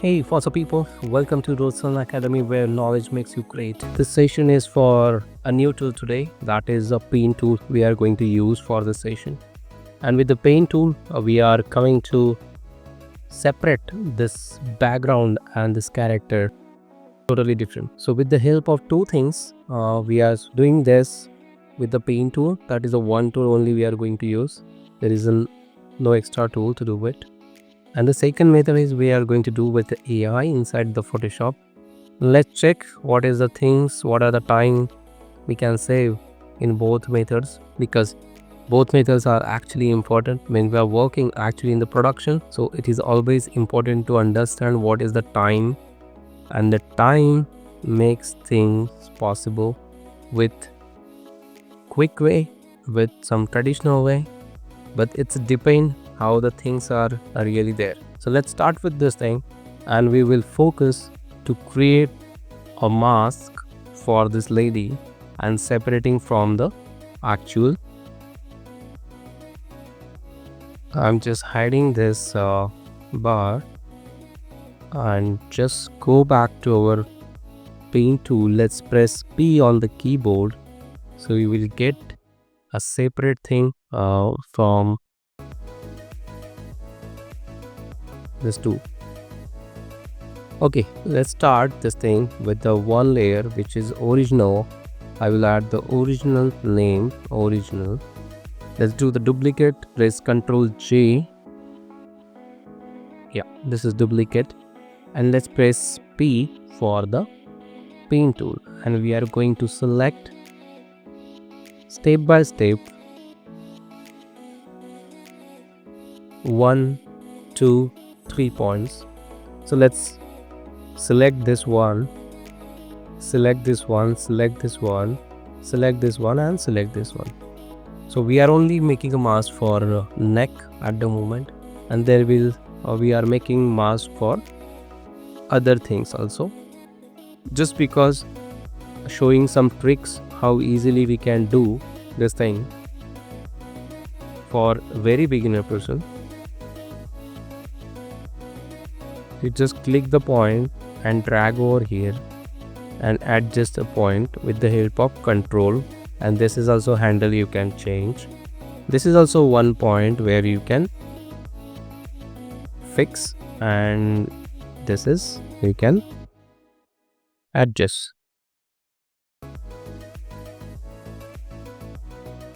Hey, what's up, people? Welcome to RosesonAcademy, where knowledge makes you great. This session is for a new tool today, that is a pen tool we are going to use for this session. And with the pen tool, we are coming to separate this background and this character totally different. So with the help of two things, we are doing this with the pen tool. That is the one tool only we are going to use. There is no extra tool to do it. And the second method is we are going to do with the AI inside the Photoshop. Let's check what are the time we can save in both methods, because both methods are actually important when we are working actually in the production. So it is always important to understand what is the time, and the time makes things possible with quick way, with some traditional way, but it's depend how the things are really there. So let's start with this thing, and we will focus to create a mask for this lady and separating from the actual. I'm just hiding this bar and just go back to our pen tool. Let's press P on the keyboard, so you will get a separate thing from this tool. Okay, let's start this thing with the one layer which is original. I will add the original name, original. Let's do the duplicate, press Ctrl J. Yeah, this is duplicate. And let's press P for the pen tool, and we are going to select step by step 1, 2, 3 points. So let's select this one, select this one, select this one, select this one, and select this one. So we are only making a mask for neck at the moment, and there will we are making mask for other things also, just because showing some tricks how easily we can do this thing for very beginner person. You just click the point and drag over here and adjust a point with the help of control, and this is also handle you can change. This is also one point where you can fix, and this is you can adjust.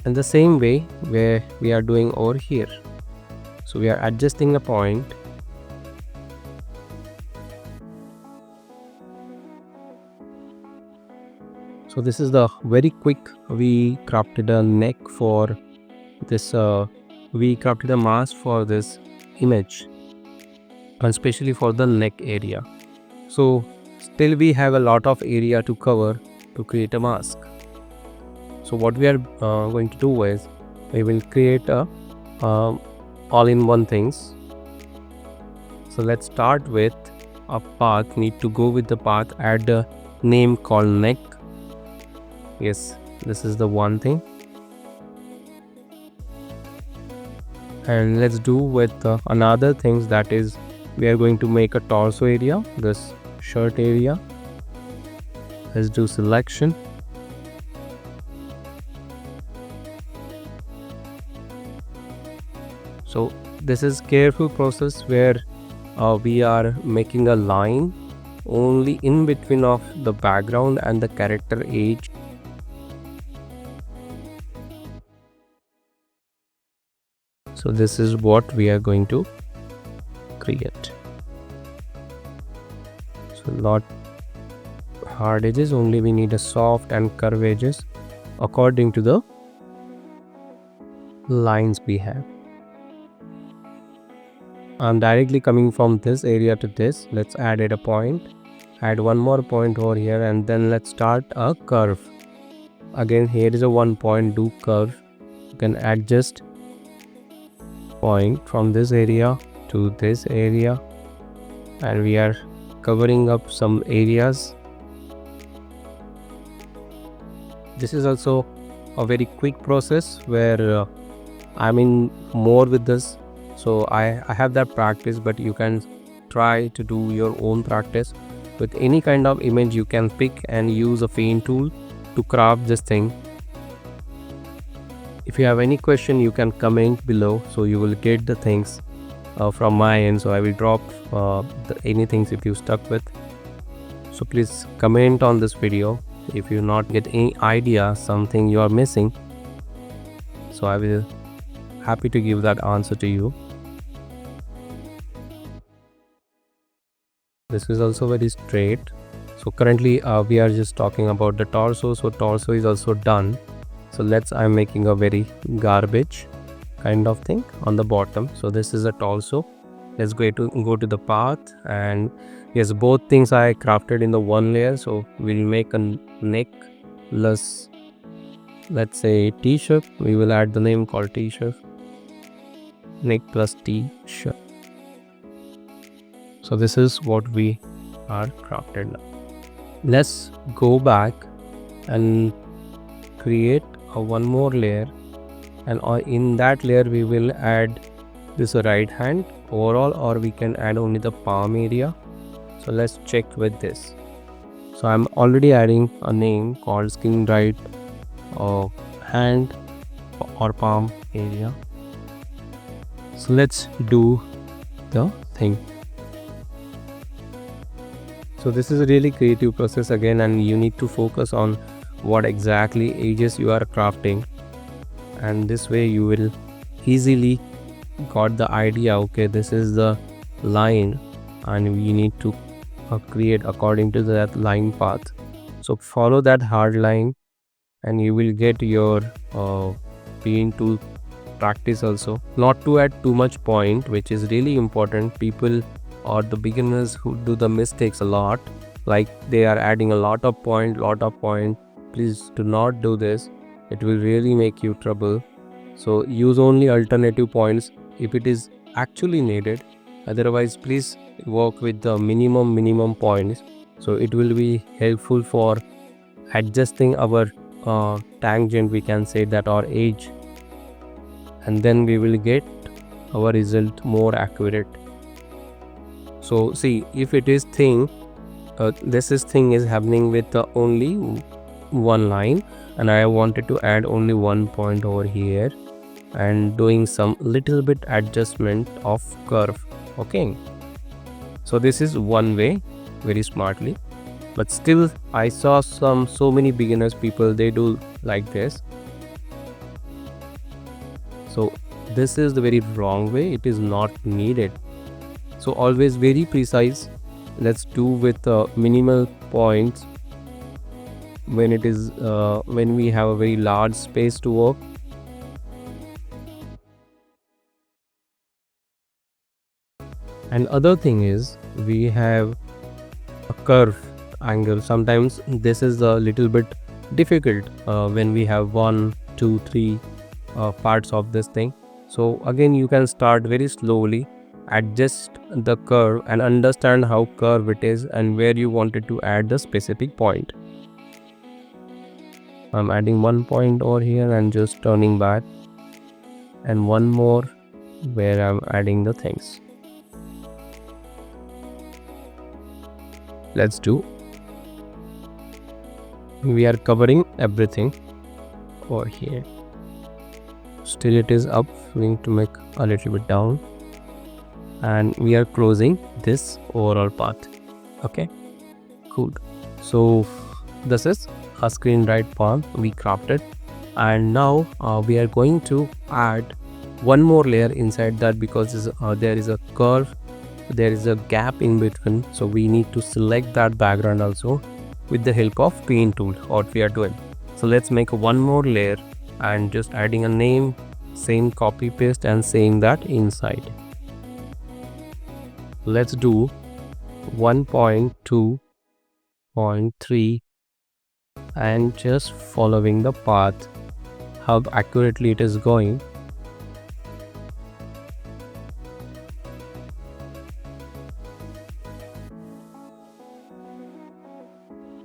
And the same way where we are doing over here, so we are adjusting a point. So this is the very quick, we crafted a neck for this, we crafted a mask for this image, and especially for the neck area. So still we have a lot of area to cover to create a mask. So what we are going to do is we will create a all-in-one things. So let's start with a path. Need to go with the path, add a name called neck. Yes, this is the one thing. And let's do with another things, that is we are going to make a torso area, this shirt area. Let's do selection. So this is careful process where we are making a line only in between of the background and the character edge. So this is what we are going to create. So not hard edges, only we need a soft and curved edges according to the lines we have. I'm directly coming from this area to this. Let's add a point, add one more point over here, and then let's start a curve. Again, here is a one point, do curve. You can adjust point from this area to this area, and we are covering up some areas. This is also a very quick process where I'm in more with this, so I have that practice, but you can try to do your own practice with any kind of image. You can pick and use a paint tool to craft this thing. If you have any question, you can comment below, so you will get the things from my end. So I will drop any things if you stuck with. So please comment on this video if you not get any idea, something you are missing. So I will happy to give that answer to you. This is also very straight. So currently we are just talking about the torso. So torso is also done. So I'm making a very garbage kind of thing on the bottom. So this is a torso. Let's go to the path, and yes, both things I crafted in the one layer. So we'll make a neck plus, let's say, t-shirt. We will add the name called t-shirt, neck plus t-shirt. So this is what we are crafted now. Let's go back and create one more layer, and in that layer we will add this right hand overall, or we can add only the palm area. So let's check with this. So I'm already adding a name called skin right hand or palm area. So let's do the thing. So this is a really creative process again, and you need to focus on what exactly edges you are crafting, and this way you will easily got the idea. Okay, this is the line and we need to create according to that line path. So follow that hard line and you will get your paint tool practice also. Not to add too much point, which is really important. People or the beginners who do the mistakes a lot, like they are adding a lot of point. Please do not do this. It will really make you trouble. So use only alternative points if it is actually needed. Otherwise, please work with the minimum points. So it will be helpful for adjusting our tangent, we can say that, or edge, and then we will get our result more accurate. So see, if it is thing, this thing is happening with only one line, and I wanted to add only 1 point over here and doing some little bit adjustment of curve. Okay, so this is one way, very smartly. But still I saw so many beginners people, they do like this. So this is the very wrong way. It is not needed. So always very precise. Let's do with minimal points when it is when we have a very large space to work. And other thing is, we have a curve angle. Sometimes this is a little bit difficult when we have 1, 2, 3 parts of this thing. So again, you can start very slowly, adjust the curve and understand how curved it is and where you wanted to add the specific point. I'm adding 1 point over here and just turning back, and one more where I'm adding the things. Let's do. We are covering everything over here. Still it is up. We need to make a little bit down, and we are closing this overall path. Okay, cool. So this is a screen right palm we crafted, and now we are going to add one more layer inside that, because there is a curve, there is a gap in between. So we need to select that background also with the help of paint tool, what we are doing. So let's make one more layer and just adding a name, same copy paste and saying that inside. Let's do 1.2.3 and just following the path, how accurately it is going.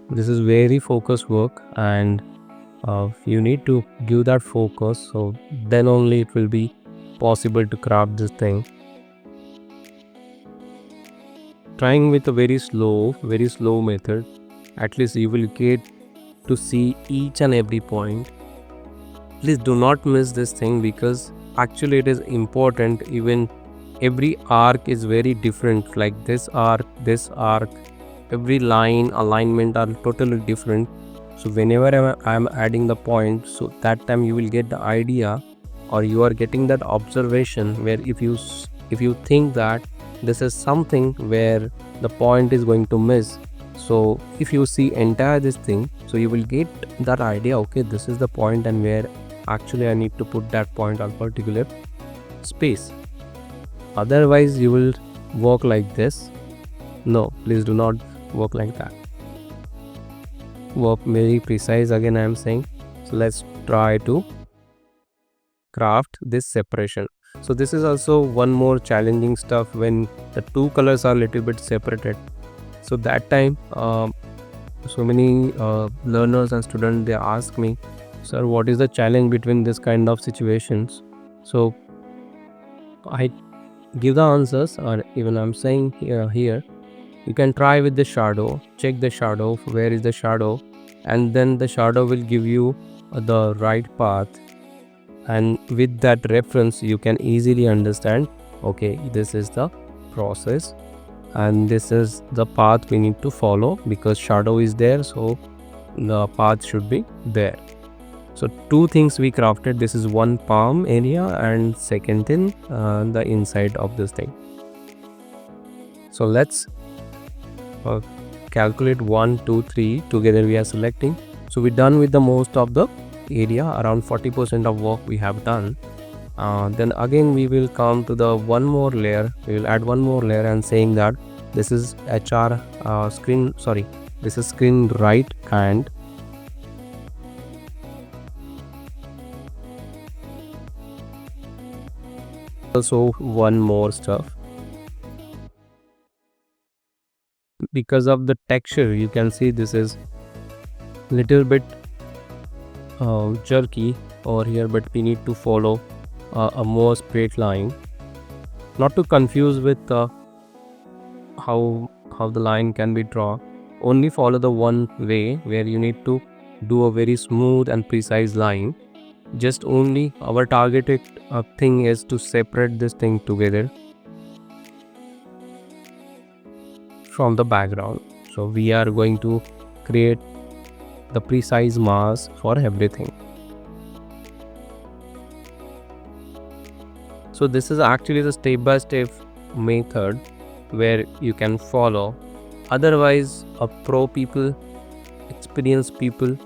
This is very focused work, and you need to give that focus, so then only it will be possible to craft this thing. trying with a very slow method, at least you will get to see each and every point. Please do not miss this thing, because actually it is important. Even every arc is very different, like this arc, every line alignment are totally different. So whenever I'm adding the point, so that time you will get the idea, or you are getting that observation, where if you think that this is something where the point is going to miss, so if you see entire this thing, so you will get that idea, okay, this is the point, and where actually I need to put that point on particular space. Otherwise you will work like this. No, please do not work like that. Work very precise, again I am saying. So let's try to craft this separation. So this is also one more challenging stuff, when the two colors are little bit separated. So that time so many learners and students, they ask me, sir, what is the challenge between this kind of situations? So I give the answers, or even I'm saying here you can try with the shadow. Check the shadow, where is the shadow, and then the shadow will give you the right path, and with that reference you can easily understand, okay, this is the process and this is the path we need to follow, because shadow is there, so the path should be there. So two things we crafted. This is one palm area, and second thing the inside of this thing. So let's calculate 1 2 3 together we are selecting. So we're done with the most of the area, around 40% of work we have done. Then again we will come to the one more layer. We will add one more layer, and saying that this is this is screen right hand. Also one more stuff, because of the texture you can see this is little bit jerky over here, but we need to follow a more straight line, not to confuse with how the line can be drawn. Only follow the one way, where you need to do a very smooth and precise line. Just only our targeted thing is to separate this thing together from the background. So we are going to create the precise mask for everything. So this is actually the step-by-step method where you can follow. Otherwise pro people, experienced people,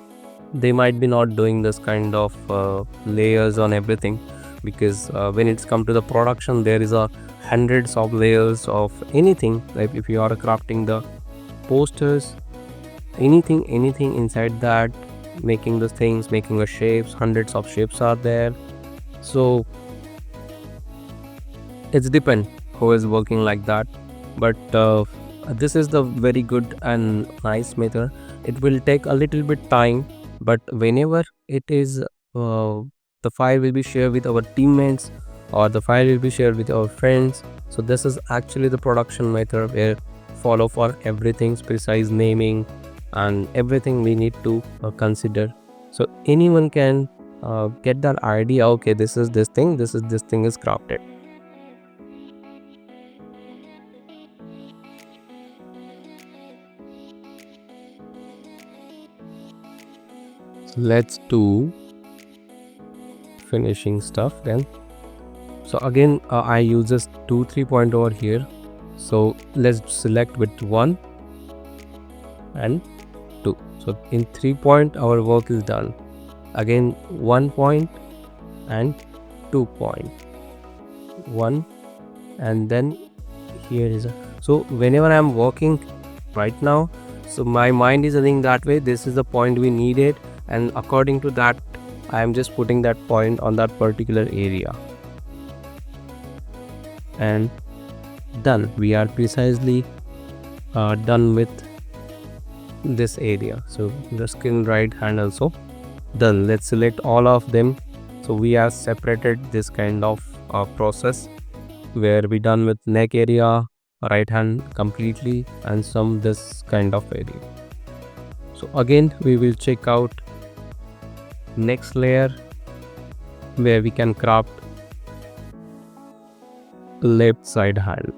they might be not doing this kind of layers on everything, because when it's come to the production, there is a hundreds of layers of anything. Like if you are crafting the posters, anything inside that, making the things, making the shapes, hundreds of shapes are there. So it's depend who is working like that, but this is the very good and nice method. It will take a little bit time, but whenever it is the file will be shared with our teammates, or the file will be shared with our friends. So this is actually the production method, where follow for everything's precise naming and everything we need to consider. So anyone can get that idea, okay, this is this thing is crafted. Let's do finishing stuff then. So again I use this 2-3 point over here. So let's select with 1 and 2. So in 3 point our work is done. Again 1 point and 2 point, 1, and then here is a, so whenever I'm working right now, so my mind is running that way, this is the point we needed, and according to that I am just putting that point on that particular area, and done. We are precisely done with this area. So the screen right hand also done. Let's select all of them. So we have separated this kind of process, where we done with neck area, right hand completely and some this kind of area. So again we will check out next layer where we can craft left side hand.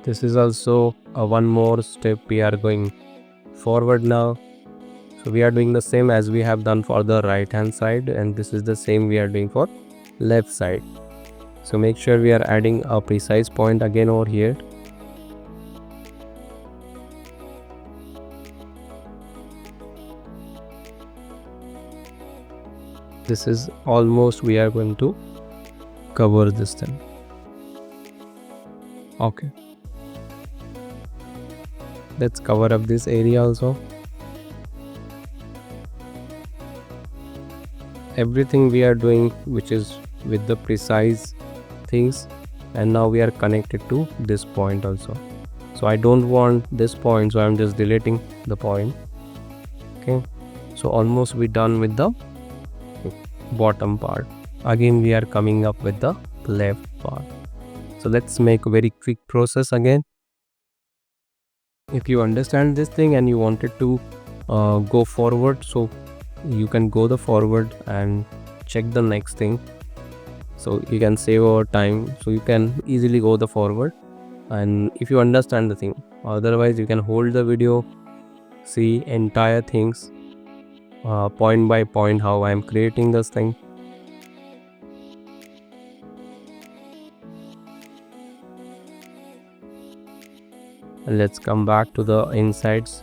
This is also one more step we are going forward now. So we are doing the same as we have done for the right hand side, and this is the same we are doing for left side. So make sure we are adding a precise point again over here. This is almost we are going to cover this thing. Okay, let's cover up this area also. Everything we are doing which is with the precise things, and now we are connected to this point also. So I don't want this point, so I'm just deleting the point. Okay, so almost we done with the bottom part. Again we are coming up with the left part. So let's make a very quick process again. If you understand this thing and you wanted to go forward, so you can go the forward and check the next thing, so you can save our time, so you can easily go the forward. And if you understand the thing, otherwise you can hold the video, see entire things point by point how I am creating this thing. And let's come back to the insides.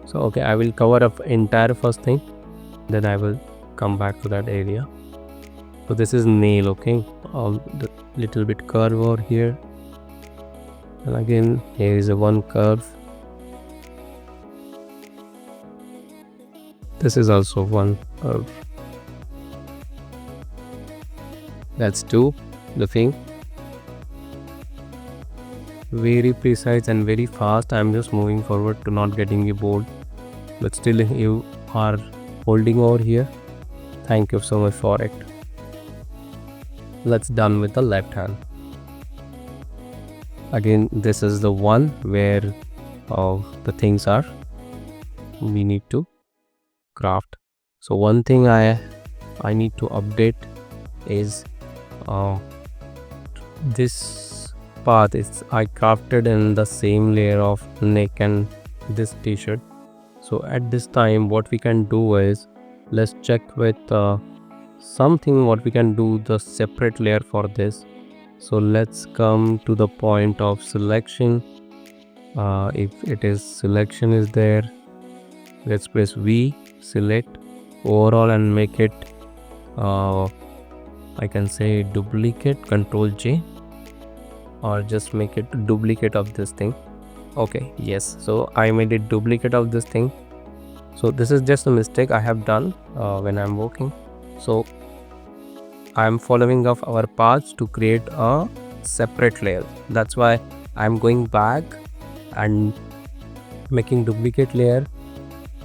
So okay, I will cover up entire first thing, then I will come back to that area. So this is nail, okay, the little bit curve over here, and again here is a one curve. This is also one curve. That's two. The thing very precise and very fast. I'm just moving forward to not getting you bored, but still you are holding over here. Thank you so much for it. Let's done with the left hand. Again this is the one where the things are we need to craft. So one thing I need to update is this path is I crafted in the same layer of neck and this t-shirt. So at this time what we can do is let's check with something what we can do the separate layer for this. So let's come to the point of selection. If it is selection is there, let's press V, select overall and make it I can say duplicate, Control J, or just make it duplicate of this thing. Okay, yes, so I made it duplicate of this thing. So this is just a mistake I have done when I'm working. So I'm following up our paths to create a separate layer. That's why I'm going back and making duplicate layer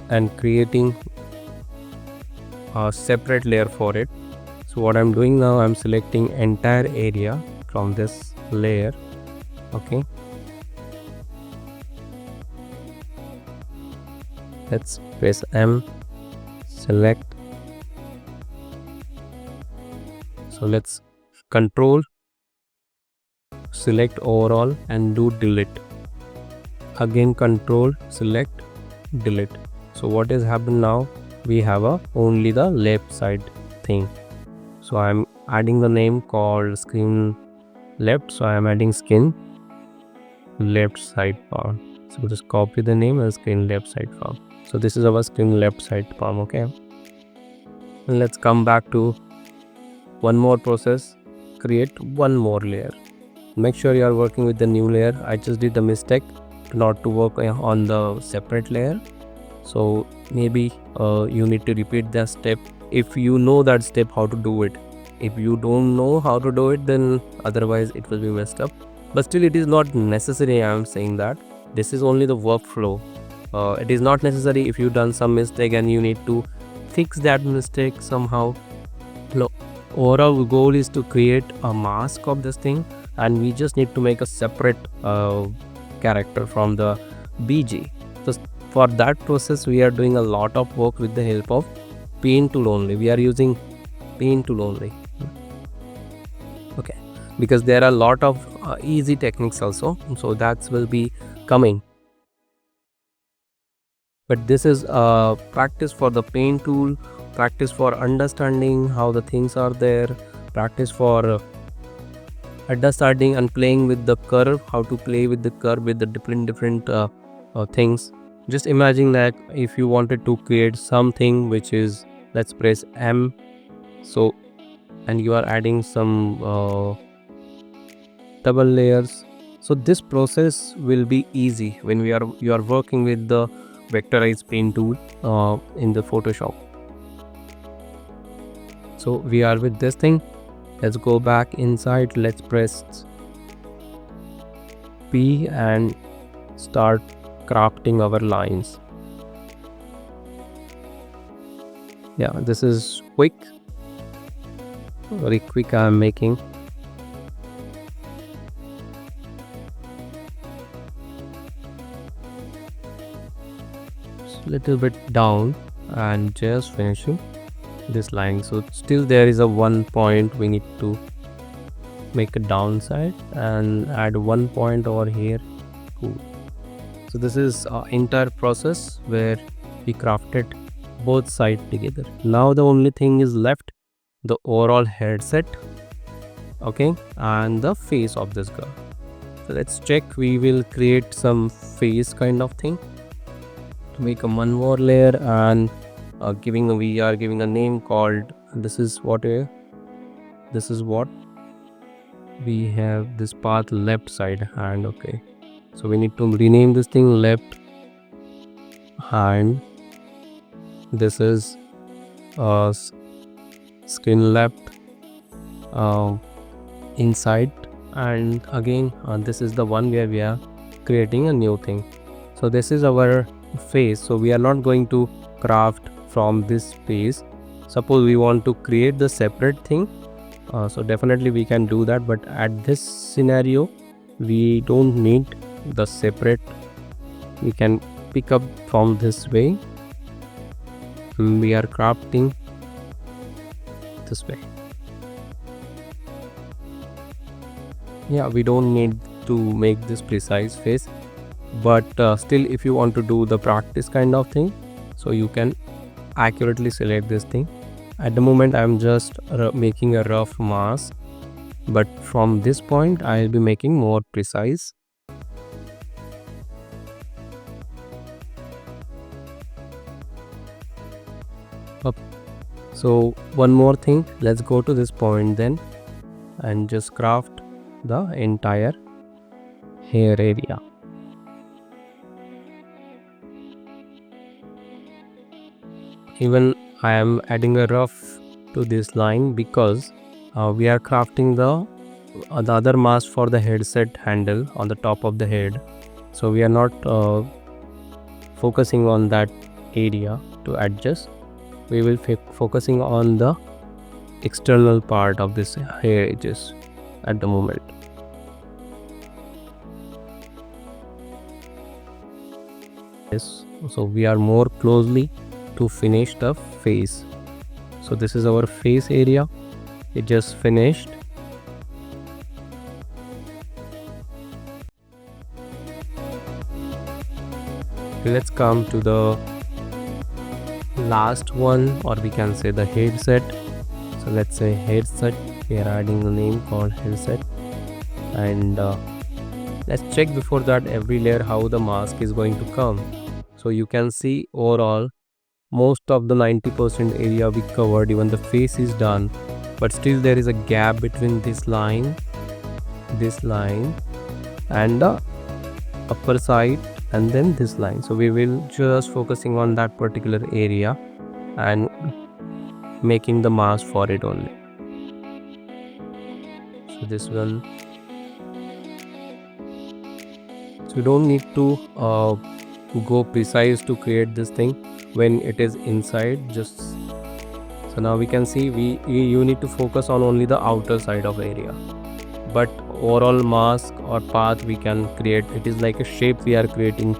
and creating a separate layer for it. So what I'm doing now, I'm selecting entire area from this layer. Okay, let's press M, select. So let's control, select overall and do delete. Again control, select, delete. So what has happened now, we have only the left side thing. So I'm adding the name called screen left, so I am adding skin left side palm. So just copy the name and screen left side palm. So this is our screen left side palm. Okay, and let's come back to one more process, create one more layer. Make sure you are working with the new layer. I just did the mistake not to work on the separate layer, so maybe you need to repeat that step if you know that step how to do it. If you don't know how to do it, then otherwise it will be messed up. But still it is not necessary. I am saying that this is only the workflow. It is not necessary if you done some mistake and you need to fix that mistake somehow. No, overall goal is to create a mask of this thing, and we just need to make a separate character from the BG. So for that process we are doing a lot of work with the help of paint tool only. We are using paint tool only, okay, because there are a lot of easy techniques also, so that will be coming. But this is practice for the paint tool, practice for understanding how the things are there, practice for understanding and playing with the curve, how to play with the curve with the different things. Just imagine that if you wanted to create something which is, let's press M, so, and you are adding some double layers. So this process will be easy when you are working with the vectorized paint tool in the Photoshop. So we are with this thing. Let's go back inside. Let's press P and start crafting our lines. Yeah, this is quick, very quick I'm making. Little bit down and just finishing this line. So still there is a 1 point we need to make a downside and add 1 point over here. Cool. So this is entire process where we crafted both sides together. Now the only thing is left, the overall headset, okay, and the face of this girl. So let's check. We will create some face kind of thing to make a one more layer, and we are giving a name called, this is what we have, this path left side hand. Okay, so we need to rename this thing left hand. This is screen left inside, and again this is the one where we are creating a new thing. So this is our face. So we are not going to craft from this face. Suppose we want to create the separate thing, so definitely we can do that, but at this scenario we don't need the separate. We can pick up from this way. We are crafting this way. Yeah, we don't need to make this precise face, but still if you want to do the practice kind of thing, so you can accurately select this thing. At the moment I'm just making a rough mask, but from this point I'll be making more precise. So one more thing, let's go to this point then and just craft the entire hair area. Even I am adding a rough to this line because we are crafting the other mask for the headset handle on the top of the head, so we are not focusing on that area to adjust. We will focusing on the external part of this hair edges at the moment. Yes, so we are more closely to finish the face. So this is our face area. It just finished. Let's come to the last one, or we can say the headset. So let's say headset. We are adding a name called headset, and let's check before that every layer how the mask is going to come. So you can see overall most of the 90% area we covered, even the face is done, but still there is a gap between this line and the upper side, and then this line. So we will just focusing on that particular area and making the mask for it only. So this one, so you don't need to go precise to create this thing. When it is inside, just So now we can see you need to focus on only the outer side of the area, but overall mask or path we can create. It is like a shape we are creating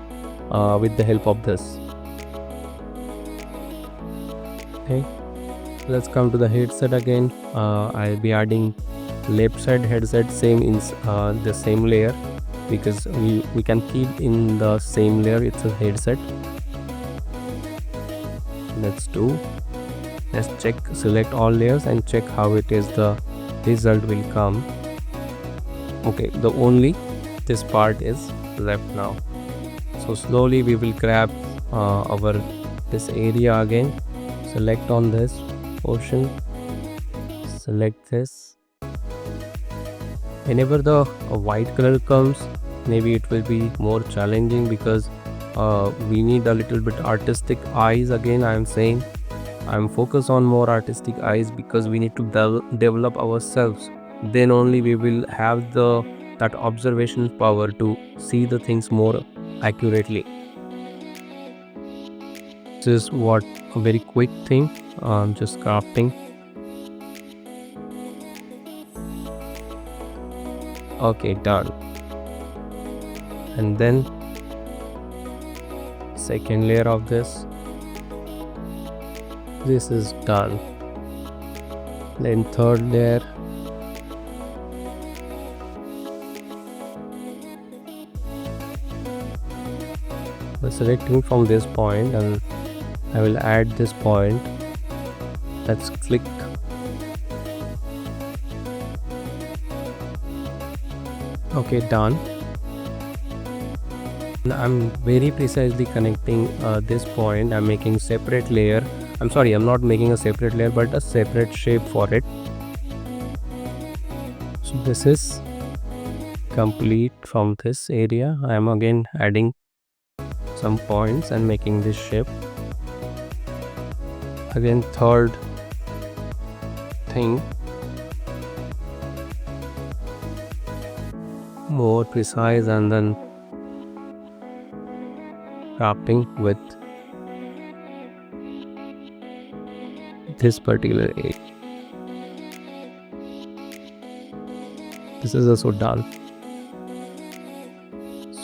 with the help of this. Okay, let's come to the headset again. I'll be adding left side headset same in the same layer, because we can keep in the same layer. It's a headset. Let's check, select all layers and check how it is the result will come. Okay, the only this part is left now. So slowly we will grab our this area again, select on this portion, select this. Whenever the white color comes, maybe it will be more challenging, because we need a little bit artistic eyes. Again, I am saying I'm focused on more artistic eyes, because we need to develop ourselves. Then only we will have that observation power to see the things more accurately. This is what a very quick thing, just crafting. Okay, done. And then second layer of this is done. Then third layer. Selecting from this point, and I will add this point. Let's click. Okay, done. I'm very precisely connecting this point. I'm making separate layer. I'm sorry, I'm not making a separate layer, but a separate shape for it. So this is complete from this area. I am again adding some points and making this shape. Again, third thing, more precise, and then crafting with this particular area. This is also done.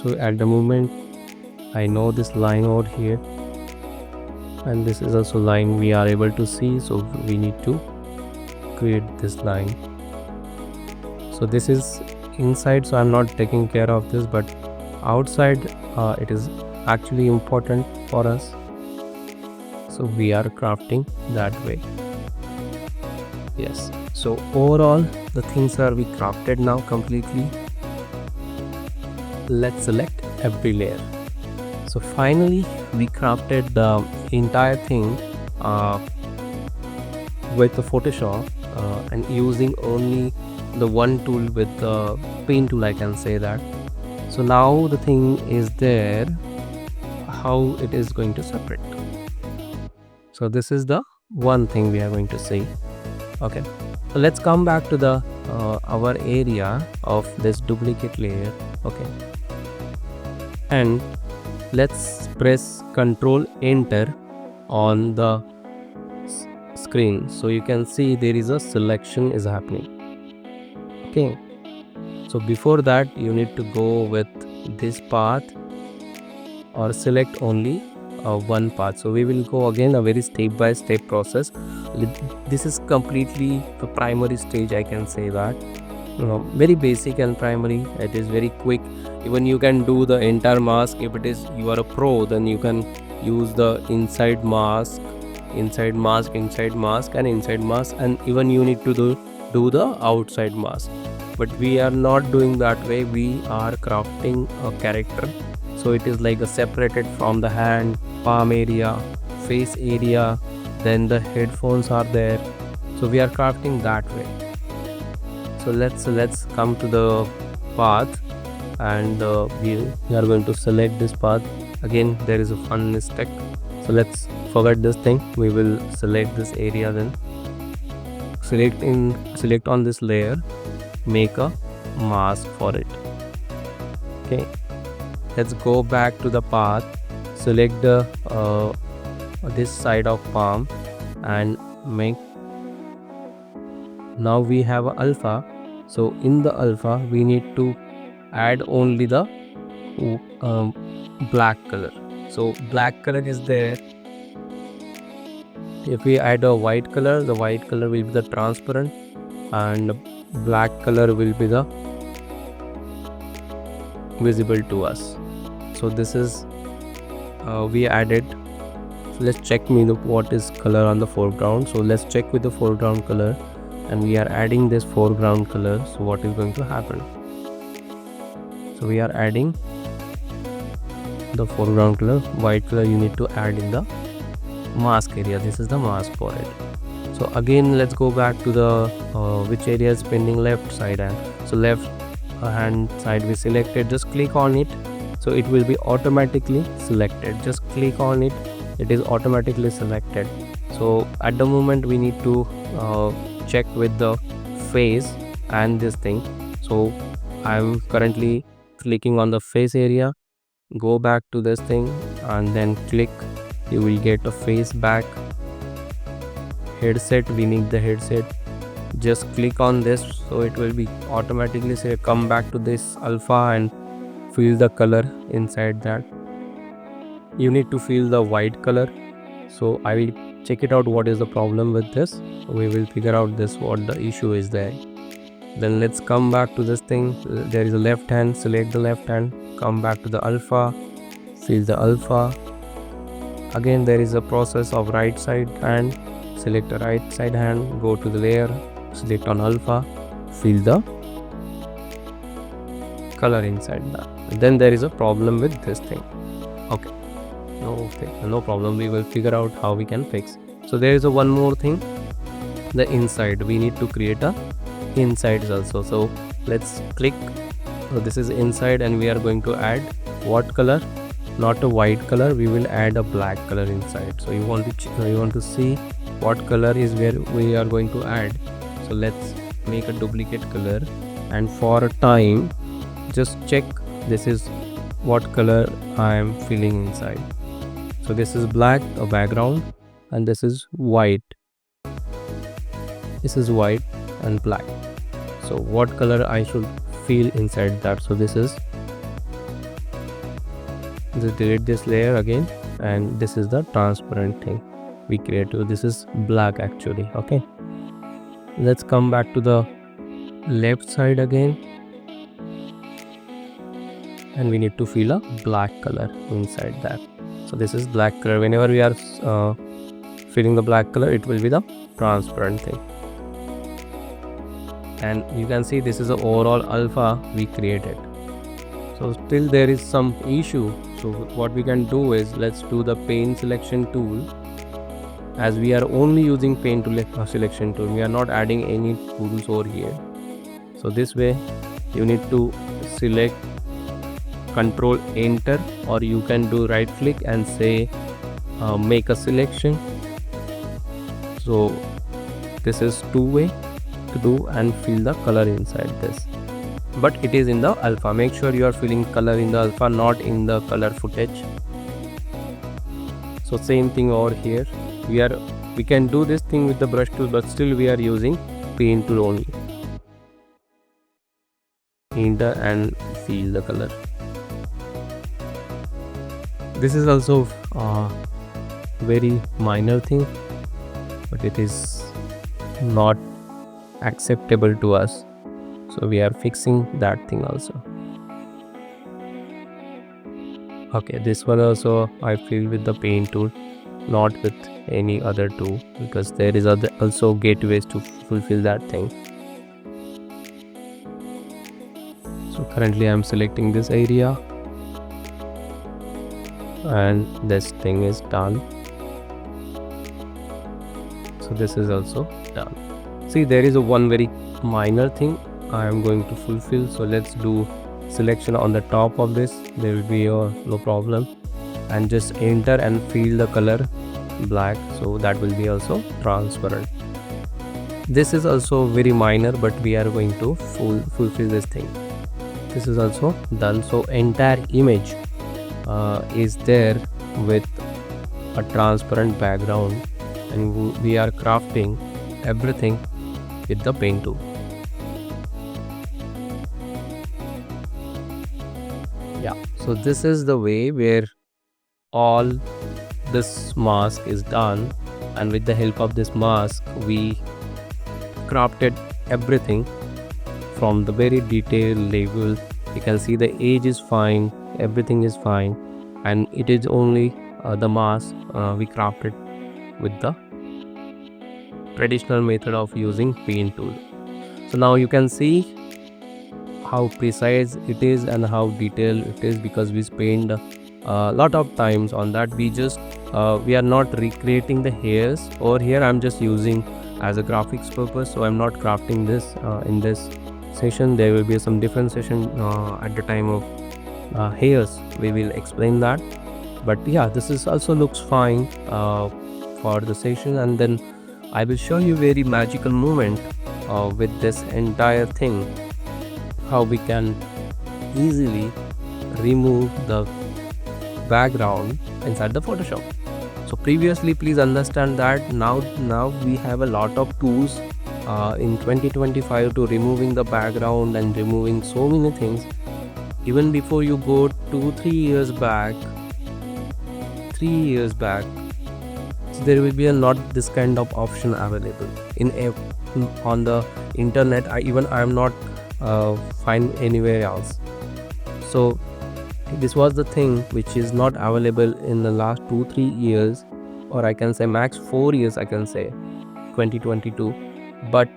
So at the moment I know this line over here, and this is also line we are able to see, so we need to create this line. So this is inside, so I'm not taking care of this, but outside it is actually important for us, so we are crafting that way. Yes, so overall the things are we crafted now completely. Let's select every layer. So finally we crafted the entire thing with the Photoshop and using only the one tool with the pen tool, I can say that. So now the thing is there, how it is going to separate. So this is the one thing we are going to see. Okay, so let's come back to the our area of this duplicate layer. Okay, and let's press Ctrl Enter on the screen, so you can see there is a selection is happening. Okay, so before that you need to go with this path or select only one path. So we will go again a very step-by-step process. This is completely the primary stage, I can say that. Very basic and primary. It is very quick. Even you can do the entire mask. If it is you are a pro, then you can use the inside mask, inside mask, inside mask, and inside mask, and even you need to do the outside mask. But we are not doing that way. We are crafting a character, so it is like a separated from the hand, palm area, face area, then the headphones are there. So we are crafting that way. So let's come to the path, and we are going to select this path. Again, there is a fun mistake, so let's forget this thing. We will select this area, then select on this layer, make a mask for it. Okay, let's go back to the path, select the this side of palm, and make. Now we have a alpha. So in the alpha we need to add only the black color. So black color is there. If we add a white color, the white color will be the transparent and black color will be the visible to us. So this is we added. So let's check what is color on the foreground. So let's check with the foreground color, and we are adding this foreground color. So what is going to happen? So we are adding the foreground color. White color you need to add in the mask area. This is the mask for it. So again let's go back to the which area is pending, left side hand. So left hand side we selected. Just click on it, so it will be automatically selected. Just click on it, it is automatically selected. So at the moment we need to check with the face and this thing. So I'm currently clicking on the face area. Go back to this thing and then click. You will get a face back. Headset, we need the headset. Just click on this, so it will be automatically say come back to this alpha and fill the color inside that. You need to fill the white color. So I will check it out what is the problem with this. We will figure out this what the issue is there. Then let's come back to this thing. There is a left hand, select the left hand, come back to the alpha, fill the alpha. Again there is a process of right side hand, select the right side hand, go to the layer, select on alpha, fill the color inside that. Then there is a problem with this thing. Okay, no problem, we will figure out how we can fix. So there is a one more thing, the inside. We need to create a insides also. So let's click. So this is inside and we are going to add what color? Not a white color, we will add a black color inside. So you want to see what color is where we are going to add. So let's make a duplicate color, and for a time just check this is what color I am filling inside. So this is black, a background, and this is white. This is white and black. So what color I should fill inside that? So this is, just delete this layer again, and this is the transparent thing we created. This is black actually. Okay, let's come back to the left side again, and we need to fill a black color inside that. So this is black color. Whenever we are filling the black color, it will be the transparent thing. And you can see this is the overall alpha we created. So still there is some issue. So what we can do is, let's do the pen selection tool. As we are only using pen tool selection tool, we are not adding any tools over here. So this way you need to select, control enter, or you can do right click and say make a selection. So this is two way to do and fill the color inside this, but it is in the alpha. Make sure you are filling color in the alpha, not in the color footage. So same thing over here. We can do this thing with the brush tool, but still we are using pen tool only. Enter and fill the color. This is also a very minor thing, but it is not acceptable to us. So we are fixing that thing also. Okay, this one also I fill with the pen tool, not with any other tool, because there is also gateways to fulfill that thing. So currently I am selecting this area, and this thing is done. So this is also done. See, there is a one very minor thing I am going to fulfill. So let's do selection on the top of this. There will be no problem, and just enter and fill the color black, so that will be also transparent. This is also very minor, but we are going to fulfill this thing. This is also done. So entire image is there with a transparent background, and we are crafting everything with the paint tool. Yeah, so this is the way where all this mask is done, and with the help of this mask we crafted everything from the very detailed label. You can see the age is fine, everything is fine, and it is only the mask we crafted with the traditional method of using paint tool. So now you can see how precise it is and how detailed it is, because we spend a lot of times on that. We are not recreating the hairs over here. I'm just using as a graphics purpose, so I'm not crafting this in this session. There will be some different session at the time of hairs. We will explain that, but yeah, this is also looks fine for the session. And then I will show you very magical moment with this entire thing, how we can easily remove the background inside the Photoshop. So previously, please understand that now we have a lot of tools in 2025 to removing the background and removing so many things. Even before you go 2-3 years back, 3 years back, so there will be a not this kind of option available on the internet. I am not find anywhere else. So this was the thing which is not available in the last 2-3 years, or I can say max 4 years, I can say 2022. But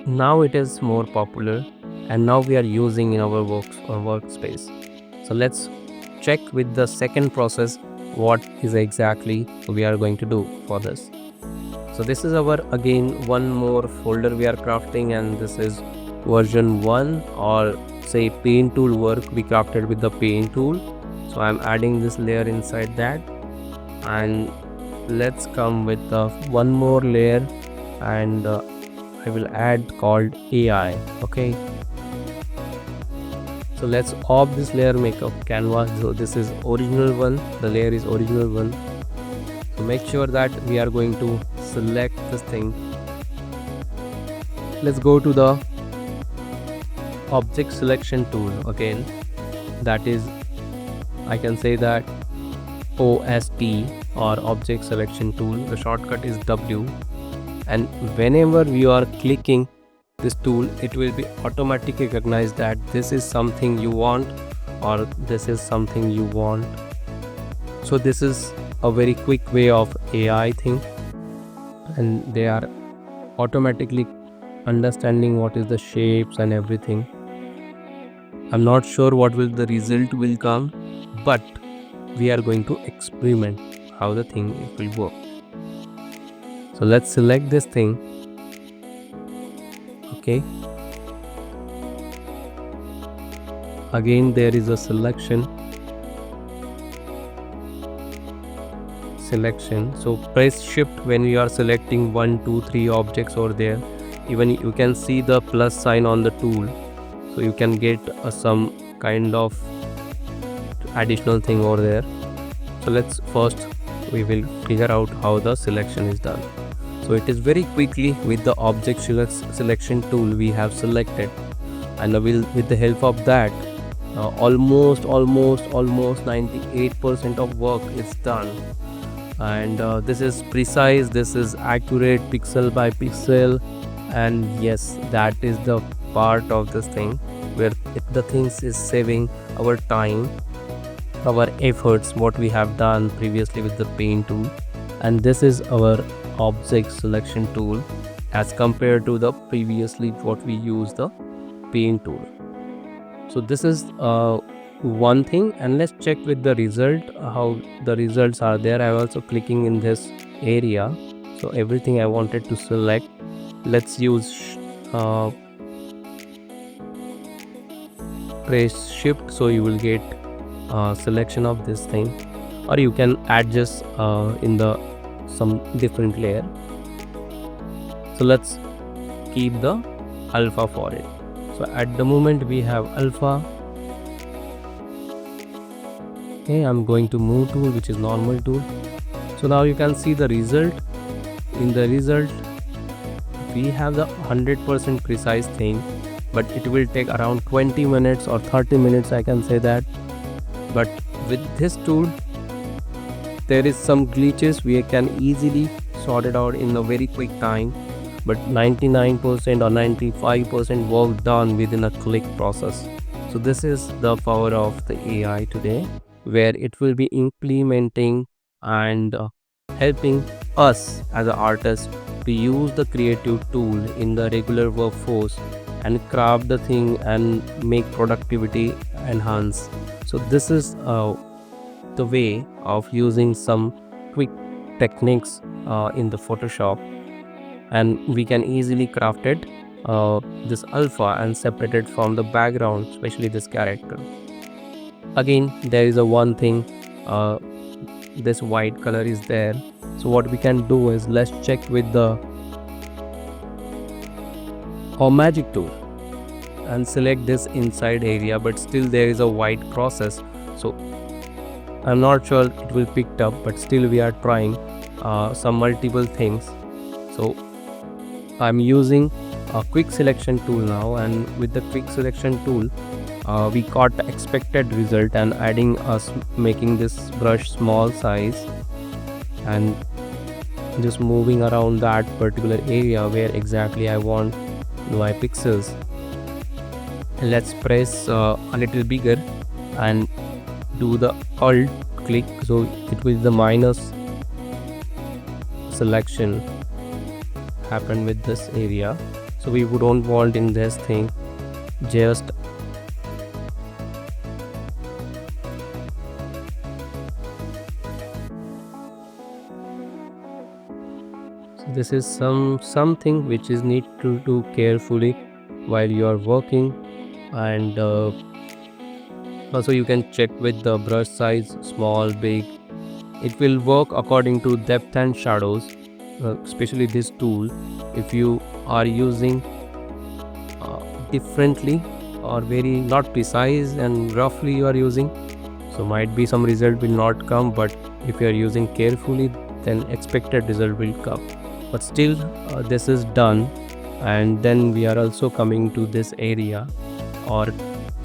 now it is more popular, and now we are using in our workspace. So let's check with the second process what is exactly we are going to do for this. So this is our again one more folder we are crafting, and this is version 1, or say paint tool work we crafted with the paint tool. So I'm adding this layer inside that, and let's come with one more layer, and I will add called AI. Okay, so let's off this layer, make a canvas. So this is original one, the layer is original one. So make sure that we are going to select this thing. Let's go to the object selection tool again. That is, I can say that OST, or object selection tool. The shortcut is W, and whenever you are clicking this tool, it will be automatically recognize that this is something you want or this is something you want. So this is a very quick way of AI thing, and they are automatically understanding what is the shapes and everything. I'm not sure what will the result will come, but we are going to experiment how the thing will work. So let's select this thing. Okay, again there is a selection. So press shift when you are selecting 1, 2, 3 objects over there. Even you can see the plus sign on the tool, so you can get some kind of additional thing over there. So let's first we will figure out how the selection is done. So it is very quickly with the object selection tool we have selected, and with the help of that almost 98% of work is done. And this is precise, this is accurate, pixel by pixel. And yes, that is the part of this thing where the things is saving our time, our efforts, what we have done previously with the paint tool. And this is our object selection tool as compared to the previously what we used the paint tool. So this is one thing, and let's check with the result how the results are there. I'm also clicking in this area, so everything I wanted to select. Let's use press shift, so you will get selection of this thing, or you can adjust in the some different layer. So let's keep the alpha for it. So at the moment we have alpha. Okay, I'm going to move tool, which is normal tool. So now you can see the result. in the result we have the 100% precise thing, but it will take around 20 minutes or 30 minutes, I can say that. But with this tool there is some glitches, we can easily sort it out in a very quick time, but 99% or 95% work done within a click process. So this is the power of the AI today, where it will be implementing and helping us as an artist to use the creative tool in the regular workforce and craft the thing and make productivity enhance. So this is the way of using some quick techniques in the Photoshop, and we can easily craft it this alpha and separate it from the background, especially this character. Again, there is a one thing, this white color is there. So what we can do is, let's check with the magic tool and select this inside area, but still there is a white process. So I'm not sure it will pick up, but still we are trying some multiple things. So I'm using a quick selection tool now, and with the quick selection tool we got the expected result, and making this brush small size and just moving around that particular area where exactly I want my pixels. And let's press a little bigger and do the alt click, so it will the minus selection happen with this area. So we don't want in this thing, just so this is something which is need to do carefully while you are working. And also you can check with the brush size, small, big. It will work according to depth and shadows, especially this tool. If you are using differently or very not precise and roughly you are using, so might be some result will not come, but if you are using carefully, then expected result will come. But still this is done. And then we are also coming to this area, or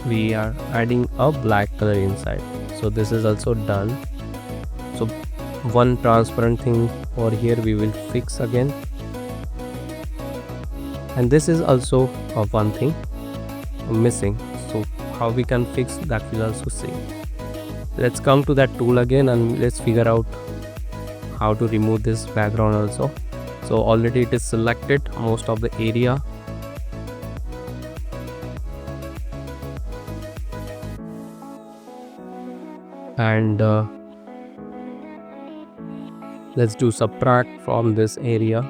we are adding a black color inside. So this is also done. So one transparent thing over here we will fix again, and this is also one thing missing. So how we can fix that, we'll also see. Let's come to that tool again and let's figure out how to remove this background also. So already it is selected most of the area. And let's do subtract from this area.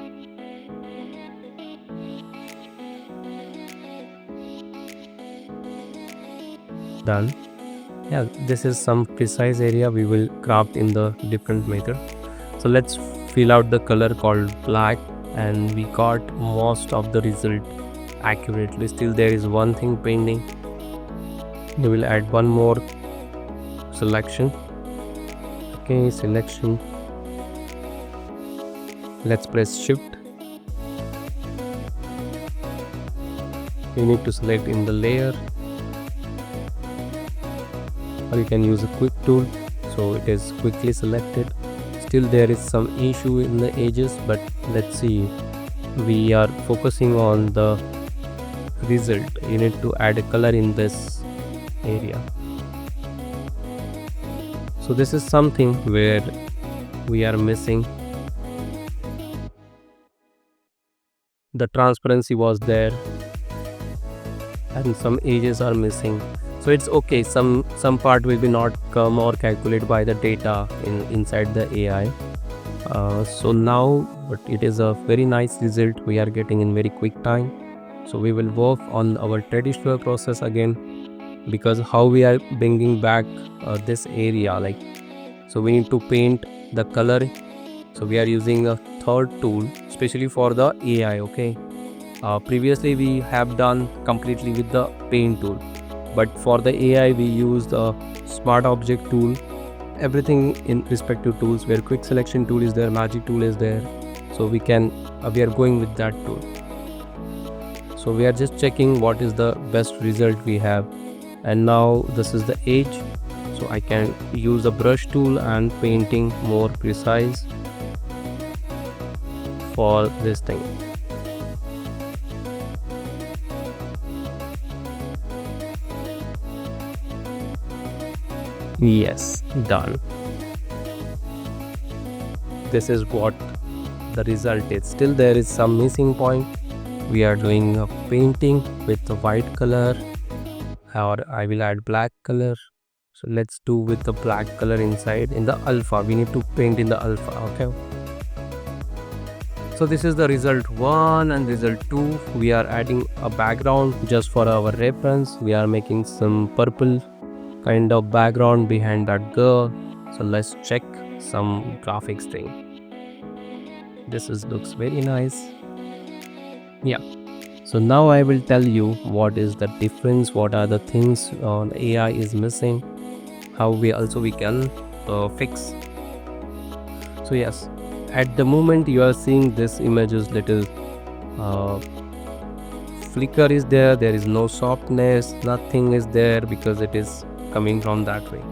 Done. Yeah, this is some precise area we will craft in the different method. So let's fill out the color called black, and we got most of the result accurately. Still there is one thing pending. We will add one more selection. Okay, selection. Let's press shift. You need to select in the layer, or you can use a quick tool, so it is quickly selected. Still there is some issue in the edges, but let's see. We are focusing on the result. You need to add a color in this area. So this is something where we are missing. The transparency was there and some edges are missing. So it's okay, some part will be not come or calculate by the data inside the AI. So now, but it is a very nice result we are getting in very quick time. So we will work on our traditional process again, because how we are bringing back this area, like, so we need to paint the color. So we are using a third tool especially for the AI. Okay, previously we have done completely with the paint tool, but for the AI we use the smart object tool. Everything in respective tools, where quick selection tool is there, magic tool is there. So we are going with that tool. So we are just checking what is the best result we have, and now this is the edge, so I can use the brush tool and painting more precise for this thing. Yes, done. This is what the result is. Still there is some missing point. We are doing a painting with the white color, or I will add black color. So let's do with the black color inside. In the alpha, we need to paint in the alpha. Okay, so this is the result 1 and result 2. We are adding a background just for our reference. We are making some purple kind of background behind that girl. So let's check some graphics thing. This looks very nice. Yeah, so now I will tell you what is the difference, what are the things AI is missing, how we can fix. So yes, at the moment you are seeing this image is little flicker is there is no softness, nothing is there because it is coming from that way.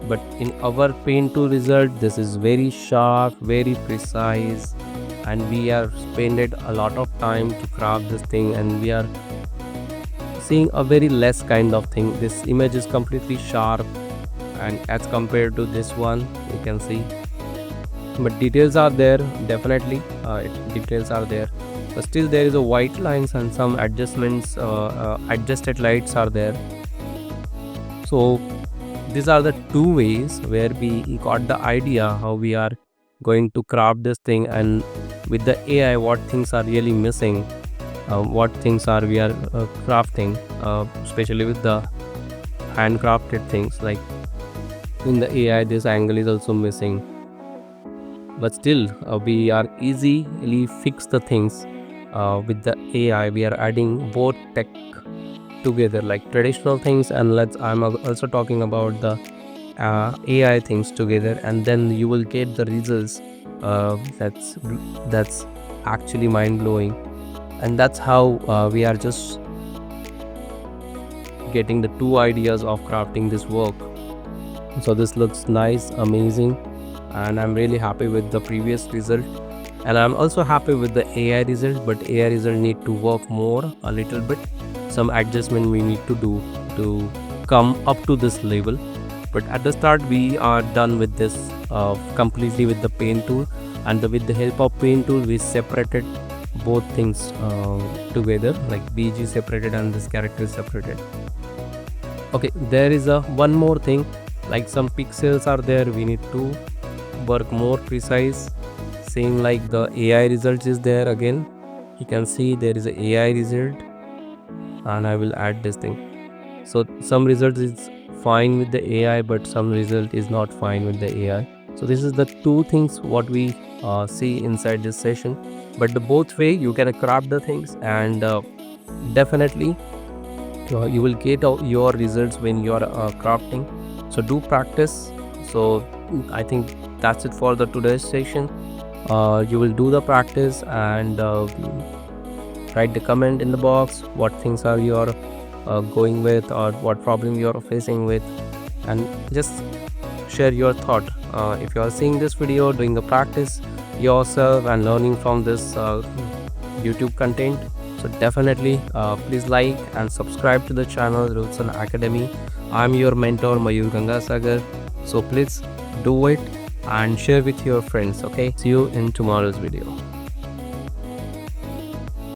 But in our paint tool result, this is very sharp, very precise, and we are spended a lot of time to craft this thing, and we are seeing a very less kind of thing. This image is completely sharp, and as compared to this one, you can see, but details are there, definitely details are there, but still there is a white lines and some adjustments, adjusted lights are there. So these are the two ways where we got the idea how we are going to craft this thing, and with the AI what things are really missing, what things are we are crafting, especially with the handcrafted things. Like in the AI this angle is also missing, but still we are easily fix the things with the AI. We are adding both tech together, like traditional things, and I'm also talking about the AI things together, and then you will get the results that's actually mind-blowing. And that's how we are just getting the two ideas of crafting this work. So this looks nice, amazing, and I'm really happy with the previous result, and I'm also happy with the AI result, but AI result need to work more a little bit. Some adjustment we need to do to come up to this level, but at the start we are done with this completely with the paint tool, and with the help of paint tool we separated both things together, like BG separated and this character is separated. Okay, there is one more thing, like some pixels are there, we need to work more precise. Same like the AI results is there, again you can see there is a AI result, and I will add this thing. So some results is fine with the AI, but some result is not fine with the AI. So this is the two things what we see inside this session, but the both way you can craft the things, and definitely you will get your results when you are crafting. So do practice. So I think that's it for the today's session. You will do the practice and write the comment in the box what things are you are going with, or what problem you are facing with, and just share your thought. If you are seeing this video, doing the practice yourself and learning from this YouTube content, so definitely please like and subscribe to the channel RosesonAcademy. I'm your mentor Mayur Gangasagar, so please do it and share with your friends. Okay, see you in tomorrow's video.